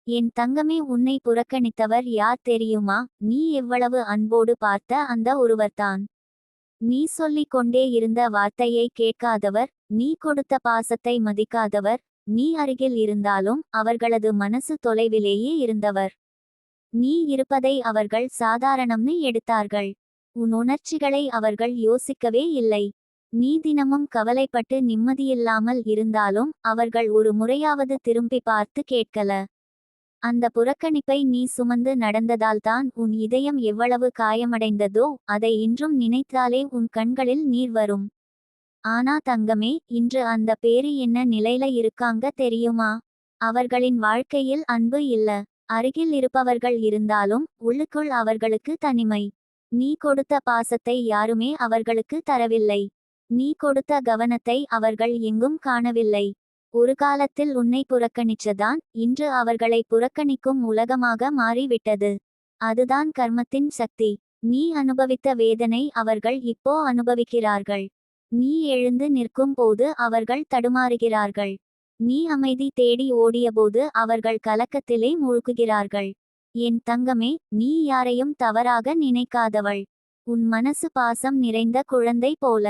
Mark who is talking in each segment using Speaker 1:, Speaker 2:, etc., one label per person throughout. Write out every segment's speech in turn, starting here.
Speaker 1: என் தங்கமே, உன்னை புறக்கணித்தவர் யார் தெரியுமா? நீ எவ்வளவு அன்போடு பார்த்த அந்த ஒருவர்தான். நீ சொல்லிக் கொண்டே இருந்த வார்த்தையை கேட்காதவர், நீ கொடுத்த பாசத்தை மதிக்காதவர், நீ அருகில் இருந்தாலும் அவர்களது மனசு தொலைவிலேயே இருந்தவர். நீ இருப்பதை அவர்கள் சாதாரணம்னு எடுத்தார்கள். உன் உணர்ச்சிகளை அவர்கள் யோசிக்கவே இல்லை. நீ தினமும் கவலைப்பட்டு நிம்மதியில்லாமல் இருந்தாலும் அவர்கள் ஒரு முறையாவது திரும்பி பார்த்து கேட்கல. அந்த புறக்கணிப்பை நீ சுமந்து நடந்ததால்தான் உன் இதயம் எவ்வளவு காயமடைந்ததோ அதை இன்றும் நினைத்தாலே உன் கண்களில் நீர் வரும். ஆனா தங்கமே, இன்று அந்த பேரு என்ன நிலையில இருக்காங்க தெரியுமா? அவர்களின் வாழ்க்கையில் அன்பு இல்ல. அருகில் இருப்பவர்கள் இருந்தாலும் உள்ளுக்குள் அவர்களுக்கு தனிமை. நீ கொடுத்த பாசத்தை யாருமே அவர்களுக்கு தரவில்லை. நீ கொடுத்த கவனத்தை அவர்கள் எங்கும் காணவில்லை. ஒரு காலத்தில் உன்னை புறக்கணிச்சதான் இன்று அவர்களை புறக்கணிக்கும் உலகமாக மாறிவிட்டது. அதுதான் கர்மத்தின் சக்தி. நீ அனுபவித்த வேதனை அவர்கள் இப்போ அனுபவிக்கிறார்கள். நீ எழுந்து நிற்கும் போது அவர்கள் தடுமாறுகிறார்கள். நீ அமைதி தேடி ஓடியபோது அவர்கள் கலக்கத்திலே மூழ்குகிறார்கள். என் தங்கமே, நீ யாரையும் தவறாக நினைக்காதவள். உன் மனசு பாசம் நிறைந்த குழந்தை போல.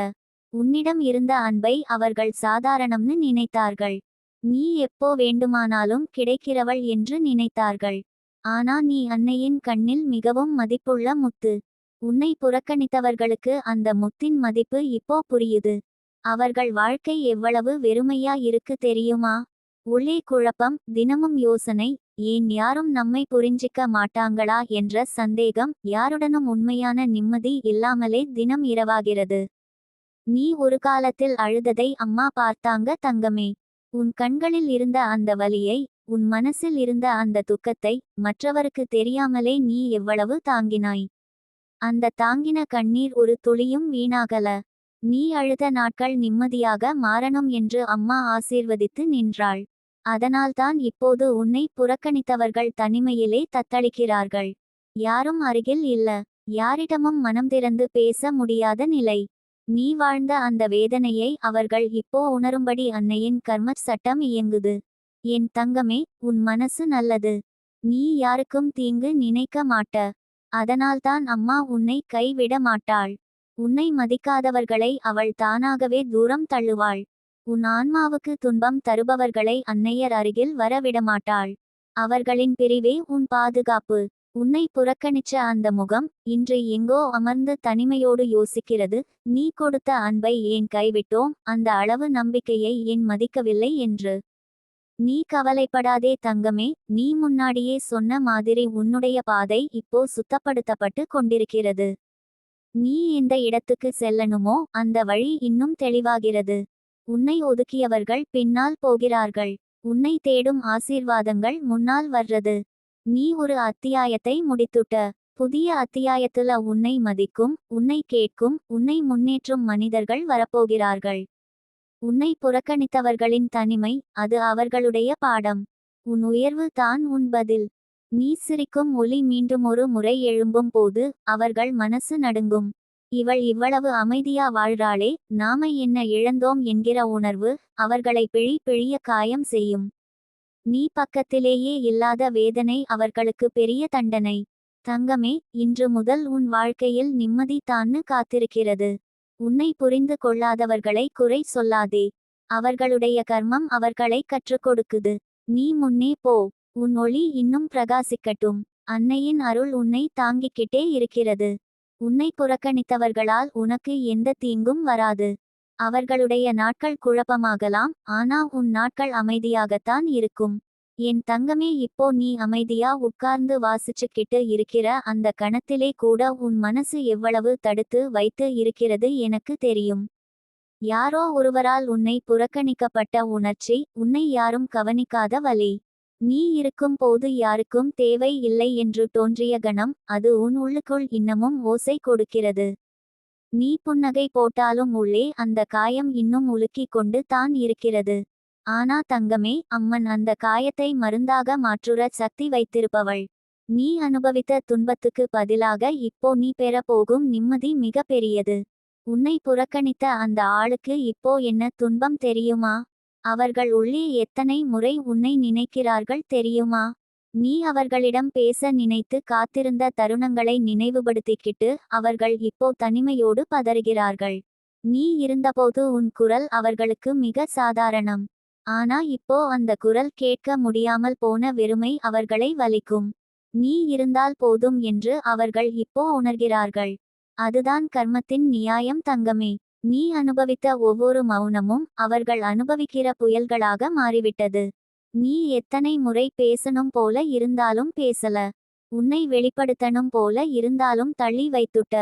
Speaker 1: உன்னிடம் இருந்த அன்பை அவர்கள் சாதாரணம்னு நினைத்தார்கள். நீ எப்போ வேண்டுமானாலும் கிடைக்கிறவள் என்று நினைத்தார்கள். ஆனா நீ அன்னையின் கண்ணில் மிகவும் மதிப்புள்ள முத்து. உன்னை புறக்கணித்தவர்களுக்கு அந்த முத்தின் மதிப்பு இப்போ புரியுது. அவர்கள் வாழ்க்கை எவ்வளவு வெறுமையா இருக்கு தெரியுமா? உள்ளே குழப்பம், தினமும் யோசனை, ஏன் யாரும் நம்மை புரிஞ்சிக்க மாட்டாங்களா என்ற சந்தேகம், யாருடனும் உண்மையான நிம்மதி இல்லாமலே தினம் இரவாகிறது. நீ ஒரு காலத்தில் அழுததை அம்மா பார்த்தாங்க தங்கமே. உன் கண்களில் இருந்த அந்த வலியை, உன் மனசில் இருந்த அந்த துக்கத்தை மற்றவருக்கு தெரியாமலே நீ எவ்வளவு தாங்கினாய். அந்த தாங்கின கண்ணீர் ஒரு துளியும் வீணாகல. நீ அழுத நாட்கள் நிம்மதியாக மாறணும் என்று அம்மா ஆசீர்வதித்து நின்றாள். அதனால்தான் இப்போது உன்னை புறக்கணித்தவர்கள் தனிமையிலே தத்தளிக்கிறார்கள். யாரும் அருகில் இல்ல. யாரிடமும் மனம் திறந்து பேச முடியாத நிலை. நீ வாழ்ந்த அந்த வேதனையை அவர்கள் இப்போ உணரும்படி அன்னையின் கர்ம சட்டம் இயங்குது. என் தங்கமே, உன் மனசு நல்லது. நீ யாருக்கும் தீங்கு நினைக்க மாட்ட. அதனால்தான் அம்மா உன்னை கைவிட மாட்டாள். உன்னை மதிக்காதவர்களை அவள் தானாகவே தூரம் தள்ளுவாள். உன் ஆன்மாவுக்கு துன்பம் தருபவர்களை அன்னையர் அருகில் வரவிடமாட்டாள். அவர்களின் பிரிவே உன் பாதுகாப்பு. உன்னை புறக்கணிச்ச அந்த முகம் இன்று எங்கோ அமர்ந்து தனிமையோடு யோசிக்கிறது, நீ கொடுத்த அன்பை ஏன் கைவிட்டோம், அந்த அளவு நம்பிக்கையை ஏன் மதிக்கவில்லை என்று. நீ கவலைப்படாதே தங்கமே, நீ முன்னாடியே சொன்ன மாதிரி உன்னுடைய பாதை இப்போ சுத்தப்படுத்தப்பட்டு கொண்டிருக்கிறது. நீ எந்த இடத்துக்கு செல்லணுமோ அந்த வழி இன்னும் தெளிவாகிறது. உன்னை ஒதுக்கியவர்கள் பின்னால் போகிறார்கள். உன்னை தேடும் ஆசீர்வாதங்கள் முன்னால் வர்றது. நீ ஒரு அத்தியாயத்தை முடித்துட்ட. புதிய அத்தியாயத்துல உன்னை மதிக்கும், உன்னை கேட்கும், உன்னை முன்னேற்றும் மனிதர்கள் வரப்போகிறார்கள். உன்னை புறக்கணித்தவர்களின் தனிமை, அது அவர்களுடைய பாடம். உன் உயர்வு தான் உன் பதில். நீ சிரிக்கும் ஒலி மீண்டுமொரு முறை எழும்பும் போது அவர்கள் மனசு நடுங்கும். இவள் இவ்வளவு அமைதியா வாழ்றாளே, நாம என்ன இழந்தோம் என்கிற உணர்வு அவர்களை பிழிய காயம் செய்யும். நீ பக்கத்திலேயே இல்லாத வேதனை அவர்களுக்கு பெரிய தண்டனை. தங்கமே, இன்று முதல் உன் வாழ்க்கையில் நிம்மதி தான்னு காத்திருக்கிறது. உன்னை புரிந்து கொள்ளாதவர்களை குறை சொல்லாதே. அவர்களுடைய கர்மம் அவர்களை கற்றுக் கொடுக்குது. நீ முன்னே போ. உன் ஒளி இன்னும் பிரகாசிக்கட்டும். அன்னையின் அருள் உன்னை தாங்கிக்கிட்டே இருக்கிறது. உன்னை புறக்கணித்தவர்களால் உனக்கு எந்த தீங்கும் வராது. அவர்களுடைய நாட்கள் குழப்பமாகலாம், ஆனா உன் நாட்கள் அமைதியாகத்தான் இருக்கும். என் தங்கமே, இப்போ நீ அமைதியா உட்கார்ந்து வாசிச்சுக்கிட்டு இருக்கிற அந்த கணத்திலே கூட உன் மனசு எவ்வளவு தடுத்து வைத்து இருக்கிறது எனக்கு தெரியும். யாரோ ஒருவரால் உன்னை புறக்கணிக்கப்பட்ட உணர்ச்சி, உன்னை யாரும் கவனிக்காத வலி. நீ இருக்கும் போது யாருக்கும் தேவை இல்லை என்று தோன்றிய கணம், அது உன் உள்ளுக்குள் இன்னமும் ஓசை கொடுக்கிறது. நீ புன்னகை போட்டாலும் உள்ளே அந்த காயம் இன்னும் உலுக்கிக் கொண்டு தான் இருக்கிறது. ஆனா தங்கமே, அம்மன் அந்த காயத்தை மருந்தாக மாற்றுற சக்தி வைத்திருப்பவள். நீ அனுபவித்த துன்பத்துக்கு பதிலாக இப்போ நீ பெற போகும் நிம்மதி மிக பெரியது. உன்னை புறக்கணித்த அந்த ஆளுக்கு இப்போ என்ன துன்பம் தெரியுமா? அவர்கள் உள்ளே எத்தனை முறை உன்னை நினைக்கிறார்கள் தெரியுமா? நீ அவர்களிடம் பேச நினைத்து காத்திருந்த தருணங்களை நினைவுபடுத்திக்கிட்டு அவர்கள் இப்போ தனிமையோடு பதறுகிறார்கள். நீ இருந்தபோது உன் குரல் அவர்களுக்கு மிக சாதாரணம். ஆனா இப்போ அந்த குரல் கேட்க முடியாமல் போன வெறுமை அவர்களை வலிக்கும். நீ இருந்தால் போதும் என்று அவர்கள் இப்போ உணர்கிறார்கள். அதுதான் கர்மத்தின் நியாயம் தங்கமே. நீ அனுபவித்த ஒவ்வொரு மௌனமும் அவர்கள் அனுபவிக்கிற புயல்களாக மாறிவிட்டது. நீ எத்தனை முறை பேசணும் போல இருந்தாலும் பேசல. உன்னை வெளிப்படுத்தணும் போல இருந்தாலும் தள்ளி வைத்துட்ட.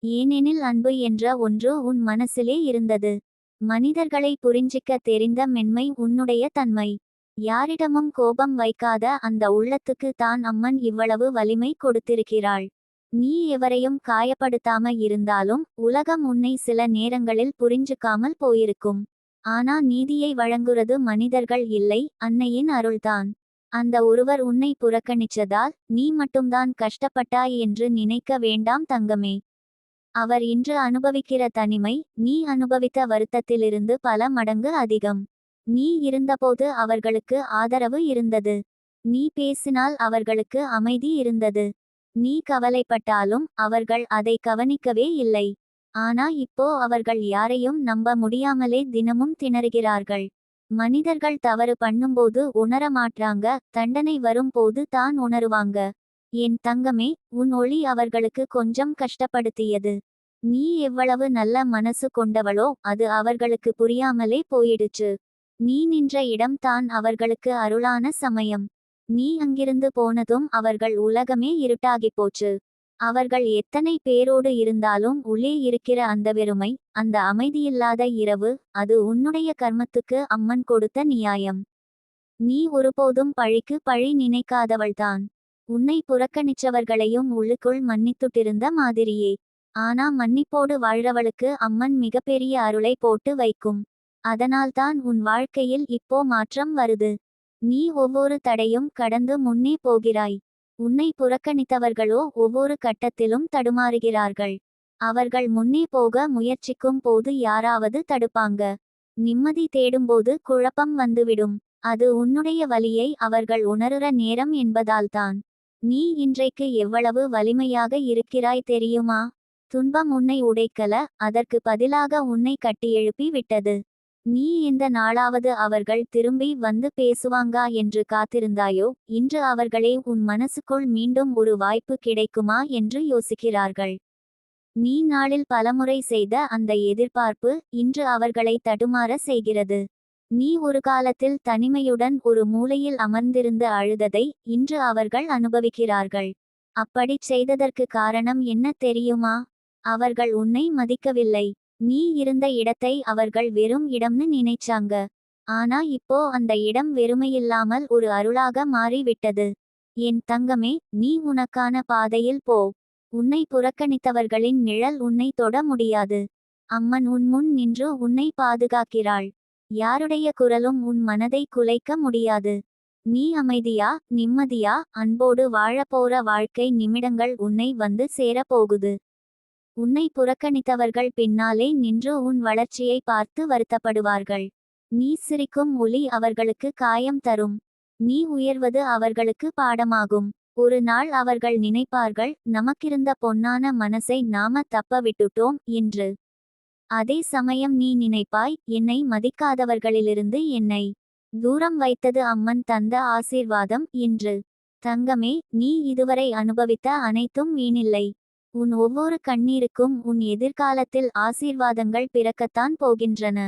Speaker 1: ஏனெனில் அன்பு என்ற ஒன்று உன் மனசிலே இருந்தது. மனிதர்களை புரிஞ்சிக்க தெரிந்த மென்மை உன்னுடைய தன்மை. யாரிடமும் கோபம் வைக்காத அந்த உள்ளத்துக்கு தான் அம்மன் இவ்வளவு வலிமை கொடுத்திருக்கிறாள். நீ எவரையும் காயப்படுத்தாம இருந்தாலும் உலகம் உன்னை சில நேரங்களில் புரிஞ்சுக்காமல் போயிருக்கும். ஆனா நீதியை வழங்குறது மனிதர்கள் இல்லை, அன்னையின் அருள்தான். அந்த ஒருவர் உன்னை புறக்கணிச்சதால் நீ மட்டும்தான் கஷ்டப்பட்டாய் என்று நினைக்க வேண்டாம் தங்கமே. அவர் இன்று அனுபவிக்கிற தனிமை நீ அனுபவித்த வருத்தத்திலிருந்து பல மடங்கு அதிகம். நீ இருந்தபோது அவர்களுக்கு ஆதரவு இருந்தது. நீ பேசினால் அவர்களுக்கு அமைதி இருந்தது. நீ கவலைப்பட்டாலும் அவர்கள் அதை கவனிக்கவே இல்லை. ஆனா இப்போ அவர்கள் யாரையும் நம்ப முடியாமலே தினமும் திணறுகிறார்கள். மனிதர்கள் தவறு பண்ணும்போது உணர மாட்றாங்க, தண்டனை வரும் போது தான் உணருவாங்க. என் தங்கமே, உன் ஒளி அவர்களுக்கு கொஞ்சம் கஷ்டப்படுத்தியது. நீ எவ்வளவு நல்ல மனசு கொண்டவளோ அது அவர்களுக்கு புரியாமலே போயிடுச்சு. நீ நின்ற இடம் தான் அவர்களுக்கு அருளான சமயம். நீ அங்கிருந்து போனதும் அவர்கள் உலகமே இருட்டாகி போச்சு. அவர்கள் எத்தனை பேரோடு இருந்தாலும் உள்ளே இருக்கிற அந்த வெறுமை, அந்த அமைதியில்லாத இரவு, அது உன்னுடைய கர்மத்துக்கு அம்மன் கொடுத்த நியாயம். நீ ஒருபோதும் பழிக்கு பழி நினைக்காதவள்தான். உன்னை புறக்கணிச்சவர்களையும் உள்ளுக்குள் மன்னித்துட்டிருந்த மாதிரியே. ஆனா மன்னிப்போடு வாழ்றவளுக்கு அம்மன் மிகப்பெரிய அருளை போட்டு வைக்கும். அதனால்தான் உன் வாழ்க்கையில் இப்போ மாற்றம் வருது. நீ ஒவ்வொரு தடையும் கடந்து முன்னே போகிறாய். உன்னை புறக்கணித்தவர்களோ ஒவ்வொரு கட்டத்திலும் தடுமாறுகிறார்கள். அவர்கள் முன்னே போக முயற்சிக்கும் போது யாராவது தடுப்பாங்க. நிம்மதி தேடும்போது குழப்பம் வந்துவிடும். அது உன்னுடைய வலியை அவர்கள் உணருற நேரம் என்பதால்தான். நீ இன்றைக்கு எவ்வளவு வலிமையாக இருக்கிறாய் தெரியுமா? துன்பம் உன்னை உடைக்கல, அதற்கு பதிலாக உன்னை கட்டியெழுப்பி விட்டது. நீ எந்த நாளாவது அவர்கள் திரும்பி வந்து பேசுவாங்கா என்று காத்திருந்தாயோ, இன்று அவர்களே உன் மனசுக்குள் மீண்டும் ஒரு வாய்ப்பு கிடைக்குமா என்று யோசிக்கிறார்கள். நீ நாளில் பலமுறை செய்த அந்த எதிர்பார்ப்பு இன்று அவர்களை தடுமாற செய்கிறது. நீ ஒரு காலத்தில் தனிமையுடன் ஒரு மூலையில் அமர்ந்திருந்து அழுததை இன்று அவர்கள் அனுபவிக்கிறார்கள். அப்படிச் செய்ததற்கு காரணம் என்ன தெரியுமா? அவர்கள் உன்னை மதிக்கவில்லை. நீ இருந்த இடத்தை அவர்கள் வெறும் இடம்னு நினைச்சாங்க. ஆனா இப்போ அந்த இடம் வெறுமையில்லாமல் ஒரு அருளாக மாறி விட்டது. என் தங்கமே, நீ உனக்கான பாதையில் போ. உன்னை புறக்கணித்தவர்களின் நிழல் உன்னை தொட முடியாது. அம்மன் உன் முன் நின்று உன்னை பாதுகாக்கிறாள். யாருடைய குரலும் உன் மனதை குலைக்க முடியாது. நீ அமைதியா, நிம்மதியா, அன்போடு வாழப்போற வாழ்க்கை நிமிடங்கள் உன்னை வந்து சேரப்போகுது. உன்னை புறக்கணித்தவர்கள் பின்னாலே நின்று உன் வளர்ச்சியை பார்த்து வருத்தப்படுவார்கள். நீ சிரிக்கும் ஒலி அவர்களுக்கு காயம் தரும். நீ உயர்வது அவர்களுக்கு பாடமாகும். ஒரு நாள் அவர்கள் நினைப்பார்கள், நமக்கிருந்த பொன்னான மனசை நாம தப்ப விட்டுட்டோம் என்று. அதே சமயம் நீ நினைப்பாய், என்னை மதிக்காதவர்களிலிருந்து என்னை தூரம் வைத்தது அம்மன் தந்த ஆசீர்வாதம் என்று. தங்கமே, நீ இதுவரை அனுபவித்த அனைத்தும் வீணில்லை. உன் ஒவ்வொரு கண்ணீருக்கும் உன் எதிர்காலத்தில் ஆசீர்வாதங்கள் பிறக்கத்தான் போகின்றன.